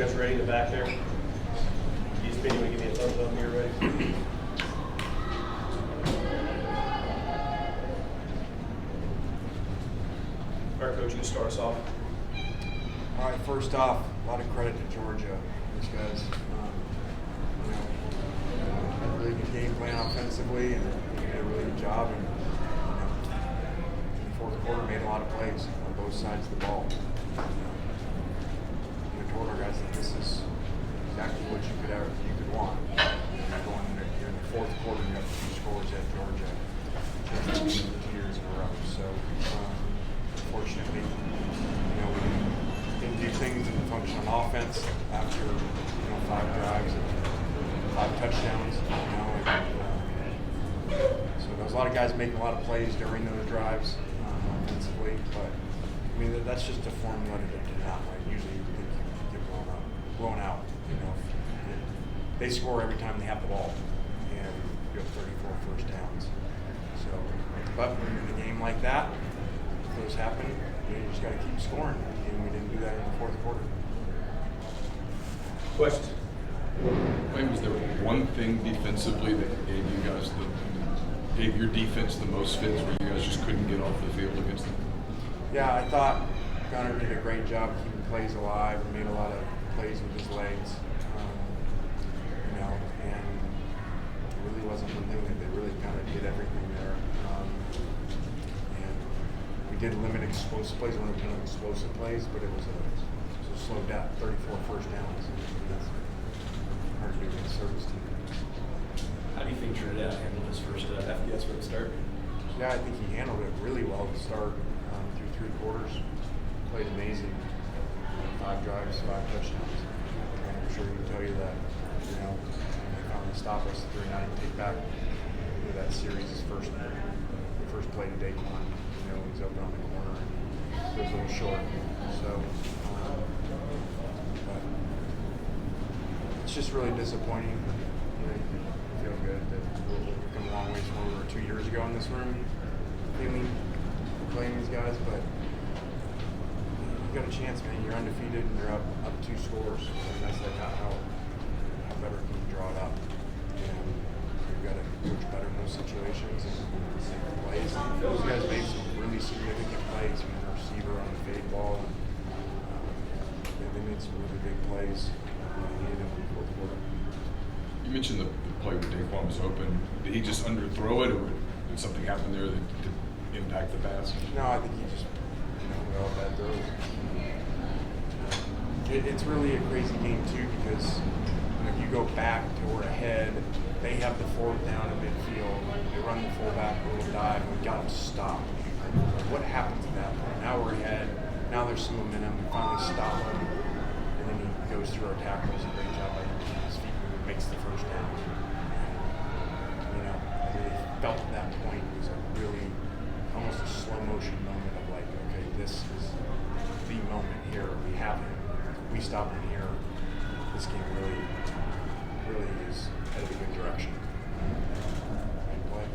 guys ready in the back there? ESPN, you want to give me a thumbs up when you're ready? All right, Coach, you can start us off. All right, first off, a lot of credit to Georgia. These guys, had a really good game plan offensively, and they did a really good job. And in the fourth quarter, made a lot of plays on both sides of the ball. Told our guys that this is exactly what you could want. Going in the fourth quarter, you have 2 scores at Georgia, 2 years in a row. So, unfortunately, we didn't do things in the function on offense after 5 drives and 5 touchdowns. So there was a lot of guys making a lot of plays during those drives offensively, but that's just a formula that did not win. Usually, you think you get blown out. They score every time they have the ball, and you have 34 first downs. So, but when you're in a game like that, if those happen, you just got to keep scoring, and we didn't do that in the fourth quarter. Questions? Wayne, was there one thing defensively that gave your defense the most fits where you guys just couldn't get off the field against them? Yeah, I thought Gunner did a great job keeping plays alive and made a lot of plays with his legs. And it really wasn't one thing that they really kind of did everything there. And we did limit explosive plays, one of kind of explosive plays, but it was a slow down, 34 first downs. That's hard to do against service team. How do you think Trinidad handled his first FBS for the start? Yeah, I think he handled it really well to start through 3 quarters. Played amazing. 5 drives, 5 touchdowns. And I'm sure he can tell you that, when they finally stop us 3-9 and take back that series, his first play to day 1. He's open on the corner and goes a little short. So, but it's just really disappointing. You feel good that we've come a long way from where we were 2 years ago in this room, playing these guys, but you got a chance, man. You're undefeated and you're up 2 scores. And that's like how better can you draw it up. And you've got to coach better in those situations and make plays. And those guys made some really significant plays. Our receiver on the fade ball. And they made some really big plays. They needed them in the fourth quarter. You mentioned the play where Daquan was open. Did he just underthrow it, or did something happen there that did impact the pass? No, I think he just, all bad throws. It's really a crazy game too, because if you go back to we're ahead, they have the 4th down in midfield. They run the fullback, a little dive, and we got them stopped. What happens at that point? Now we're ahead. Now there's some momentum. We finally stop him, and then he goes through our tackles. A great job by his feet and makes the first down. I really felt at that point it was a really almost a slow motion moment of like, okay, this is the moment here. We have him. We stop him here. This game really is headed in a good direction. Play.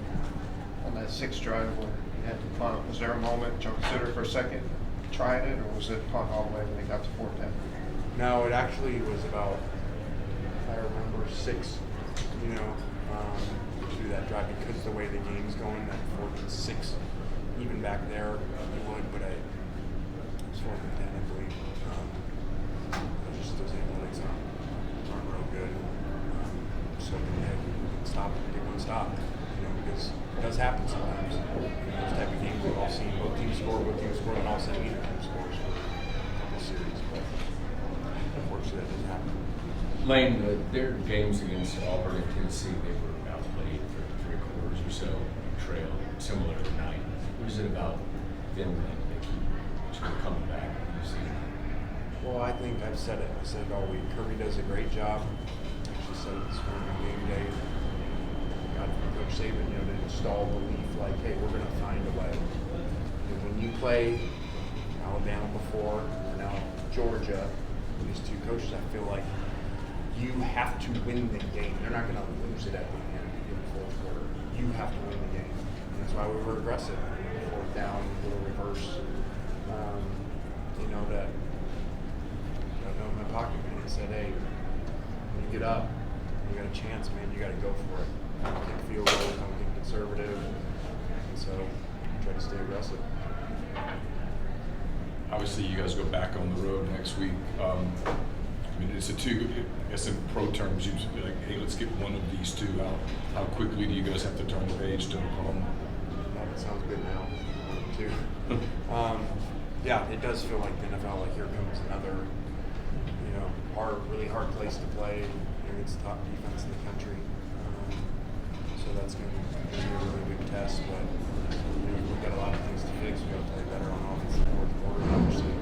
On that 6th drive when you had to punt, was there a moment you considered for a second trying it, or was it punt all the way when they got to 4th down? No, it actually was about, I remember 6, through that drive, because the way the game's going, that 4th and 6, even back there, you would, but it was 4th and 10, I believe. Those analytics aren't real good. So stop, take one stop, because it does happen sometimes. Those type of games we've all seen, both teams score, and all of a sudden either team scores for a couple series. But unfortunately, that didn't happen. Lane, their games against Auburn and Tennessee, they were outplayed for 3 quarters or so, trail similar tonight. What is it about them that they keep sort of coming back? Well, I think I've said it. I said it all week. Kirby does a great job. I actually said it this morning on game day. Got Coach Saban, to install belief like, hey, we're going to find a way. And when you play Alabama before, and now Georgia, these 2 coaches, I feel like you have to win the game. They're not going to lose it at the end in the fourth quarter. You have to win the game. And that's why we were aggressive. 4th down, little reverse. That. In my pocket, man, and said, it up, you got a chance, man, you got to go for it. Kick field goals, don't get conservative, and so try to stay aggressive. Obviously, you guys go back on the road next week. I mean, it's a two. I guess in pro terms, you'd be like, hey, let's get one of these two. How quickly do you guys have to turn the page to home? That sounds good now, too. Yeah, it does feel like the NFL. Like here comes another, really hard place to play. It's the top defense in the country. So that's going to be a really big test. But we've got a lot of things to fix. We've got to play better on offense in the fourth quarter, obviously.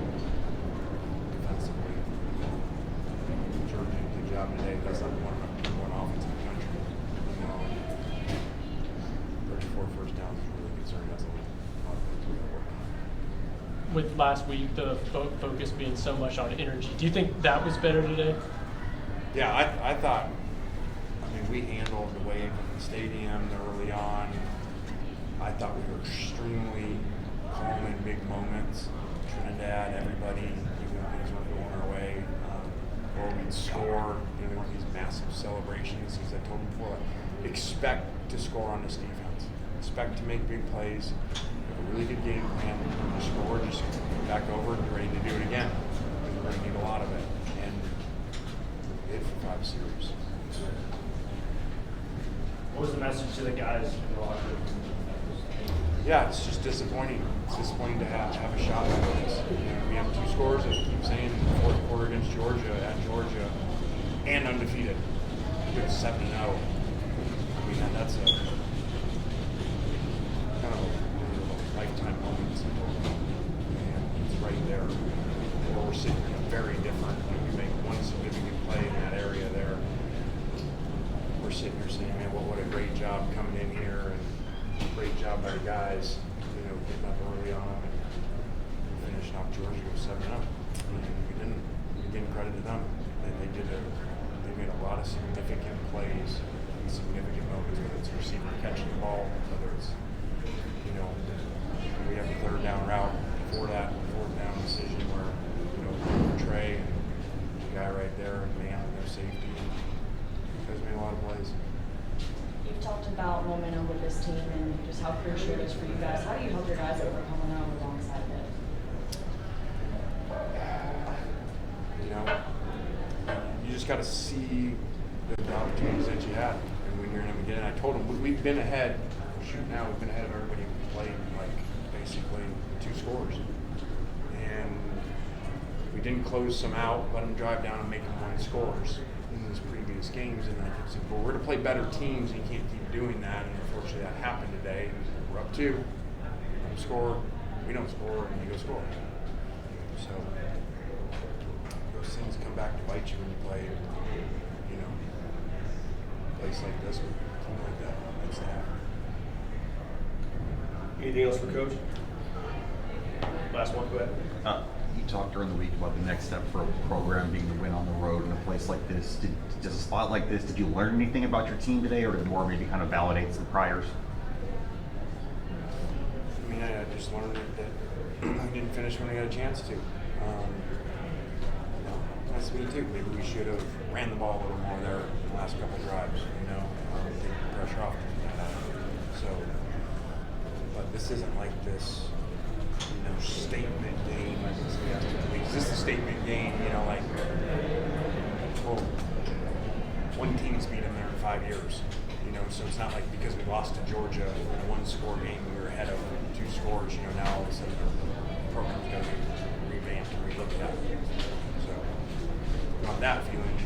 Defensively, Georgia did a good job today. That's not one offense in the country. 34 first downs is really concerning. That's a lot of things we got to work on. With last week, the focus being so much on energy, do you think that was better today? Yeah, I thought, we handled the wave in the stadium early on. I thought we were extremely calm in big moments. Trinidad, everybody, even when things weren't going our way, or we'd score, there weren't these massive celebrations. As I told them before, expect to score on this defense. Expect to make big plays. Have a really good game plan. Score, just come back over and be ready to do it again. We're going to need a lot of it. And we hit for 5 series. What was the message to the guys in the locker room? Yeah, it's just disappointing. It's disappointing to have a shot like this. We have 2 scores, as I keep saying, in the fourth quarter against Georgia, at Georgia, and undefeated. We're 7-0. That's a kind of a lifetime moment. And it's right there. Where we're sitting in a very different, we make one significant play in that area there. We're sitting here saying, man, what a great job coming in here, and great job by the guys, getting up early on and finishing off Georgia with 7-0. And we didn't credit to them. They made a lot of significant plays in significant moments, whether it's a receiver catching the ball, whether it's, we have a 3rd down route before that, 4th down decision where, Trey and the guy right there, and man, their safety. Guys made a lot of plays. You've talked about momentum with this team and just how crucial it is for you guys. How do you help your guys overcome momentum alongside of it? You just got to see the opportunities that you had. And when you're in them again, I told them, we've been ahead. Shoot, now we've been ahead of everybody who played, basically 2 scores. And we didn't close some out, let them drive down and make them 1 scores in these previous games. And I said, well, we're to play better teams, and you can't keep doing that. And unfortunately, that happened today. We're up 2. Don't score. We don't score, and you go score. So those things come back to bite you when you play, a place like this, or something like that. That's the happen. Anything else for Coach? Last one, go ahead. You talked during the week about the next step for a program being to win on the road in a place like this. Does a spot like this, did you learn anything about your team today, or did it more maybe kind of validate some priors? I just learned that we didn't finish when we had a chance to. That's me too. Maybe we should have ran the ball a little more there in the last couple of drives, take the pressure off. But this isn't like this, statement game. Is this a statement game? One team's beat them there in 5 years. So it's not like because we lost to Georgia in a 1-score game, we were ahead of 2 scores. Now all of a sudden the program's got to be revamped and relooked at. So not that feeling.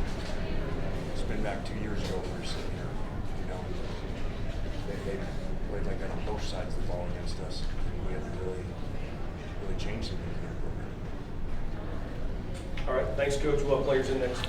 Spin back 2 years ago when we were sitting here. They played like that on both sides of the ball against us, and we had to really change some things in our program. All right, thanks, Coach. We'll have players in next.